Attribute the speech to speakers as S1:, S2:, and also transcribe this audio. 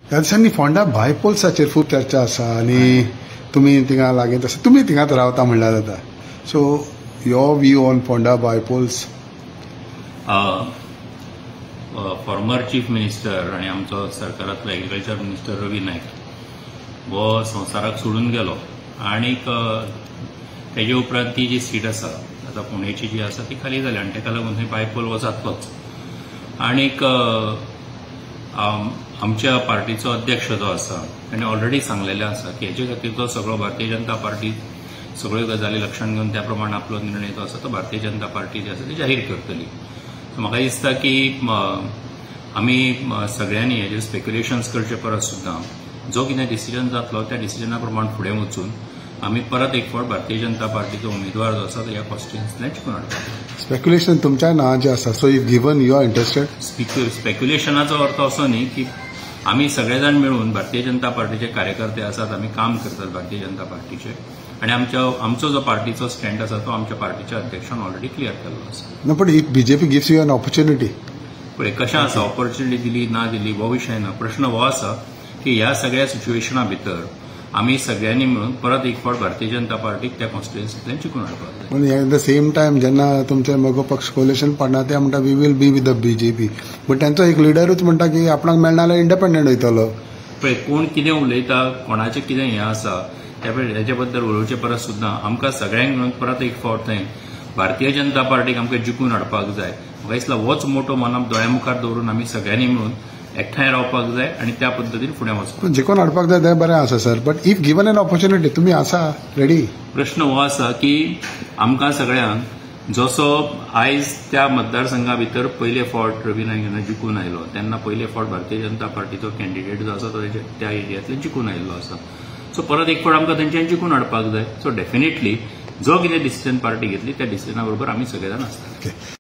S1: ह्या दिसांनी फोंडा बायपोल्साचेर खूब चर्चा आसा आनी तुमी थिंगा लागीं तशें तुमी थिंगाच रावता म्हणल्यार जाता. So your view on Phonda bypolls.
S2: Former chief minister आणि आमचो सरकारांतलो एग्रीकल्चर मिनिस्टर रवी नायक वो संवसाराक सोडून गेलो आनीक तेजे उपरांत ती जी सीट आसा आतां पुणेची जी आसा ती खाली जाली आनी तेका लागून थंय बायपोल हो जातलोच. आनीक आमच्या पार्टीचो अध्यक्ष जो आसा ताणें ऑलरेडी सांगलेलें आसा की हेचे खातीर तो सगळो भारतीय जनता पार्टी सगळ्यो गजाली लक्षांत घेवन त्या प्रमाणे आपलो निर्णय जो आसा तो भारतीय जनता पार्टी जी आसा ती जाहीर करतली. म्हाका दिसता की आमी सगळ्यांनी हेजेर स्पेक्युलेशन्स करचे परस सुद्दां जो कितें डिसिजन जातलो त्या डिसिजना प्रमाणे फुडें वचून आमी परत एक फावट भारतीय जनता पार्टीचो उमेदवार जो आसा तो ह्या कॉन्स्टिट्युएन्सींतल्यान जिखून हाडपाक.
S1: स्पेक्युलेशन तुमच्या नांवाचें आसा. So if given you are interested.
S2: स्पेक्युलेशनाचो अर्थ असो न्ही की आमी सगळे जाण मेळून भारतीय जनता पार्टीचे कार्यकर्ते आसात, आमी काम करतात भारतीय जनता पार्टीचे आणि आमचो जो पार्टीचो स्टँड आसा तो आमच्या पार्टीच्या अध्यक्षान ऑलरेडी क्लियर केल्लो आसा.
S1: No but if BJP gives you an opportunity.
S2: पळय कशें आसा ऑपॉर्च्युनिटी दिली ना दिली हो विशय ना. प्रश्न हो आसा की ह्या सगळ्या सिच्युएशना भितर आमी सगळ्यांनी मेळून परत एक फावट भारतीय जनता पार्टीक त्या कॉन्स्टिट्युएन्सींतल्यान जिखून हाडपाक जाय.
S1: पण एट द सेम टायम जेन्ना तुमचे मगो पक्ष कोलेशन पडना ते म्हणटा we will be with the BJP, but तांचो एक लिडरूच म्हणटा की आपणाक मेळना जाल्यार इंडिपेंडंट वयतलो.
S2: पळय कोण कितें उलयता कोणाचें कितें हें आसा हेचे बद्दल उलोवचे परस सुद्दां आमकां सगळ्यांक मेळून परत एक फावट थंय भारतीय जनता पार्टीक आमकां जिखून हाडपाक जाय. म्हाका दिसता होच मोठो मनाक दोळ्या मुखार दवरून आमी सगळ्यांनी मेळून एकठांय रावपाक जाय आणि त्या पद्दतीन फुडें वचपाक.
S1: जिखून हाडपाक जाय तें बरें आसा sir, but if given an opportunity तुमी आसा रेडी.
S2: प्रश्न हो आसा की आमकां सगळ्यांक जसो आयज त्या मतदारसंघा भितर पयले फावट रवी नायक जिखून आयलो तेन्ना पयले फावट भारतीय जनता पार्टीचो कॅन्डिडेट जो आसा तो त्या एरियांतल्यान जिखून आयिल्लो आसा. सो परत एक फावट आमकां तेंच्यान जिखून हाडपाक जाय. सो डेफिनेटली जो कितें डिसिजन पार्टी घेतली त्या डिसिजना बरोबर आमी सगळे जाण आसता.